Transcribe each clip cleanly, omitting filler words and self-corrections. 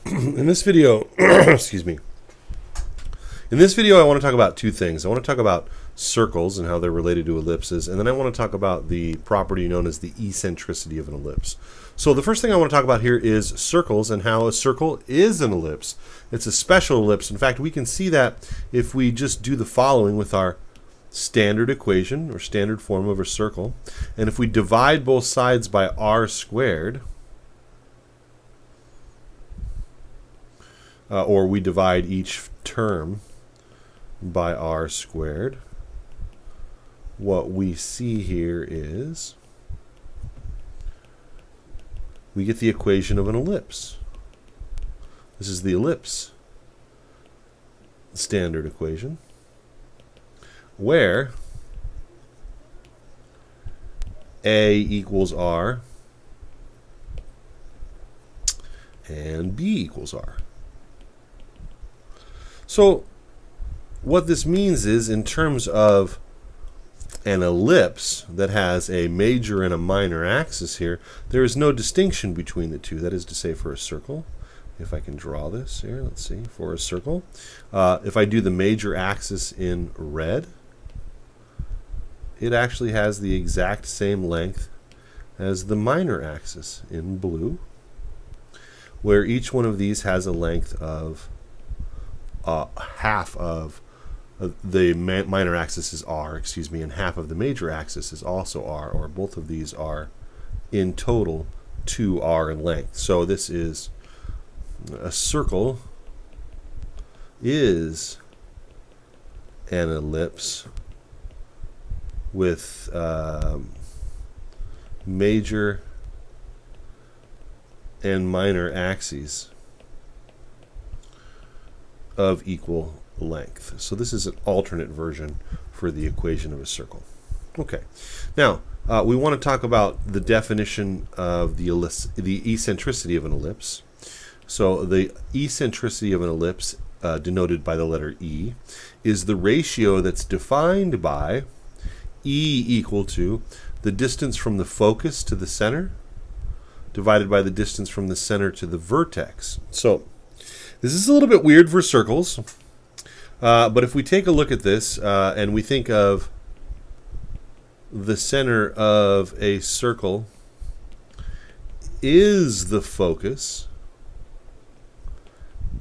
In this video, excuse me. In this video, I want to talk about two things. I want to talk about circles and how they're related to ellipses, and then I want to talk about the property known as the eccentricity of an ellipse. So the first thing I want to talk about here is circles and how a circle is an ellipse. It's a special ellipse. In fact, we can see that if we just do the following with our standard equation or standard form of a circle, and if we divide both sides by r squared, or we divide each term by r squared, what we see here is we get the equation of an ellipse. This is the ellipse standard equation, where A equals R and B equals R. So what this means is, in terms of an ellipse that has a major and a minor axis here, there is no distinction between the two. That is to say, for a circle, if I can draw this here, let's see, for a circle, if I do the major axis in red, it actually has the exact same length as the minor axis in blue, where each one of these has a length of half of the minor axis is r, and half of the major axis is also r, or both of these are in total 2r in length. So this is a circle is an ellipse with major and minor axes of equal length. So this is an alternate version for the equation of a circle. Okay, now we want to talk about the definition of the eccentricity of an ellipse. So the eccentricity of an ellipse, denoted by the letter E, is the ratio that's defined by E equal to the distance from the focus to the center divided by the distance from the center to the vertex. So this is a little bit weird for circles, but if we take a look at this and we think of the center of a circle is the focus,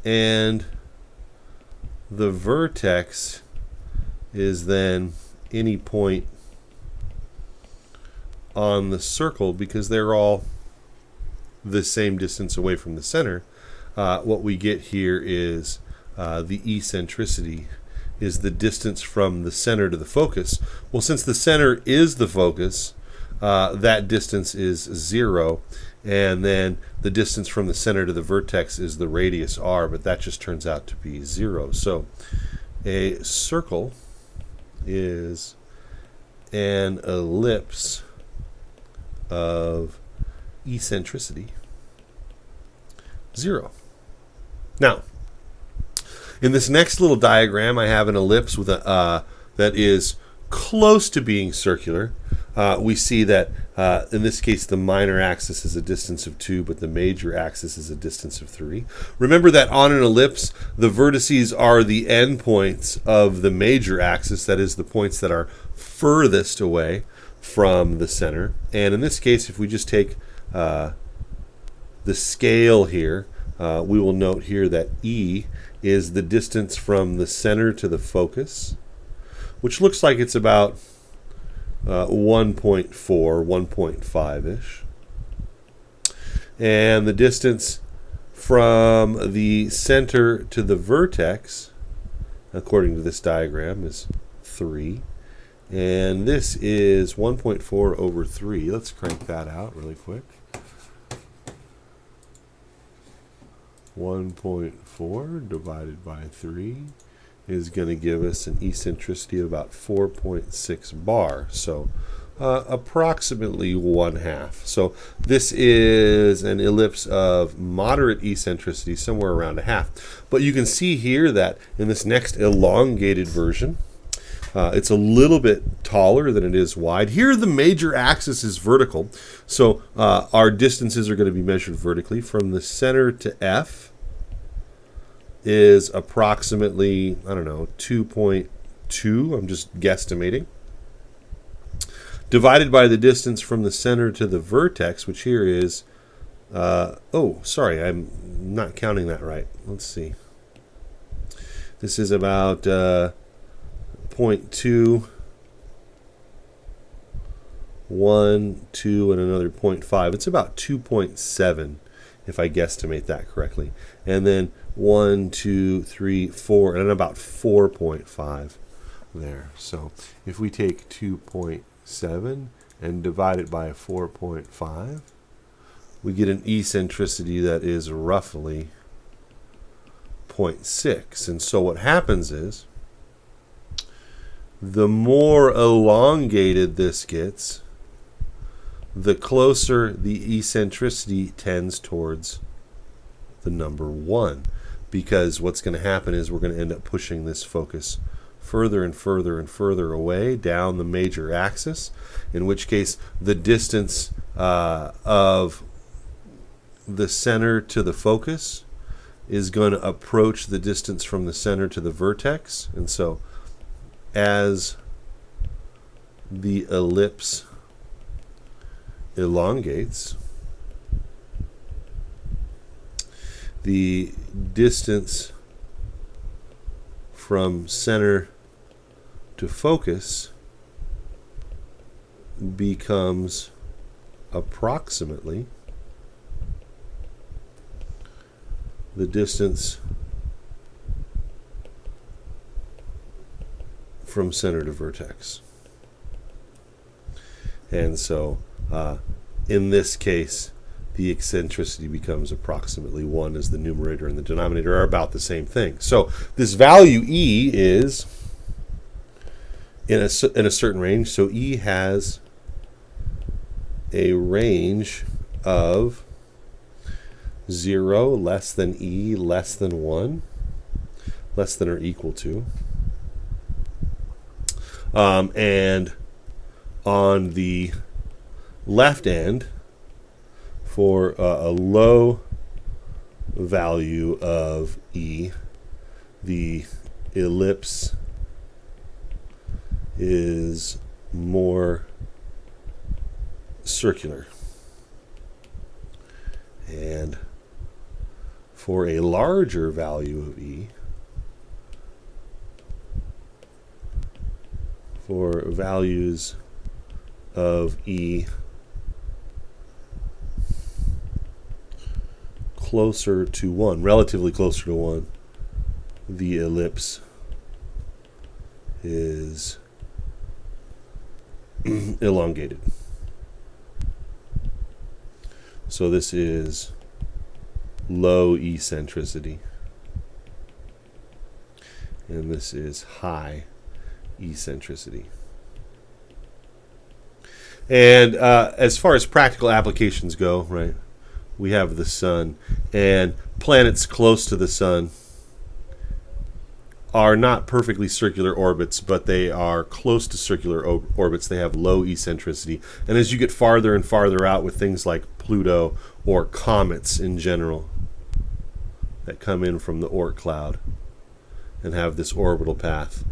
and the vertex is then any point on the circle, because they're all the same distance away from the center, what we get here is the eccentricity is the distance from the center to the focus. Well, since the center is the focus, that distance is 0, and then the distance from the center to the vertex is the radius r, but that just turns out to be 0. So a circle is an ellipse of eccentricity 0. Now, in this next little diagram, I have an ellipse with a that is close to being circular. We see that in this case the minor axis is a distance of 2, but the major axis is a distance of 3. Remember that on an ellipse, the vertices are the endpoints of the major axis, that is, the points that are furthest away from the center. And in this case, if we just take the scale here, we will note here that E is the distance from the center to the focus, which looks like it's about 1.4, 1.5-ish. And the distance from the center to the vertex, according to this diagram, is 3. And this is 1.4 over 3. Let's crank that out really quick. 1.4 divided by 3 is going to give us an eccentricity of about 4.6 bar. So approximately 1/2. So this is an ellipse of moderate eccentricity, somewhere around 1/2. But you can see here that in this next elongated version, it's a little bit taller than it is wide. Here the major axis is vertical, so our distances are going to be measured vertically from the center to F. is approximately, I don't know, 2.2, I'm just guesstimating, divided by the distance from the center to the vertex, which here is, oh, sorry, I'm not counting that right. Let's see. This is about 0.2, 1, 2, and another 0.5. It's about 2.7, if I guesstimate that correctly. And then 1, 2, 3, 4, and about 4.5 there. So if we take 2.7 and divide it by 4.5, we get an eccentricity that is roughly 0.6. And so what happens is, the more elongated this gets, the closer the eccentricity tends towards the number 1. Because what's going to happen is we're going to end up pushing this focus further and further and further away down the major axis, in which case the distance of the center to the focus is going to approach the distance from the center to the vertex. And so as the ellipse elongates, the distance from center to focus becomes approximately the distance from center to vertex. And so in this case, the eccentricity becomes approximately 1, as the numerator and the denominator are about the same thing. So this value E is in a certain range. So E has a range of 0, less than E, less than 1, less than or equal to. And on the left end, for a low value of E, the ellipse is more circular. And for a larger value of E, for values of E closer to 1, relatively closer to 1, the ellipse is elongated. So this is low eccentricity, and this is high eccentricity. And as far as practical applications go, right, we have the sun, and planets close to the sun are not perfectly circular orbits, but they are close to circular orbits. They have low eccentricity. And as you get farther and farther out with things like Pluto or comets in general that come in from the Oort cloud and have this orbital path,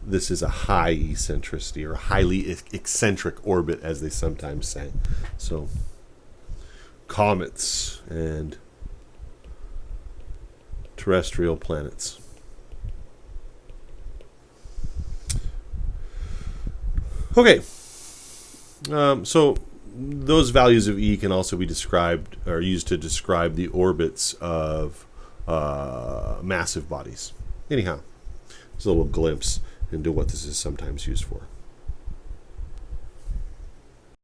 this is a high eccentricity, or highly eccentric orbit, as they sometimes say. So comets and terrestrial planets. Okay, so those values of E can also be described, or used to describe the orbits of massive bodies. Anyhow, it's a little glimpse into what this is sometimes used for.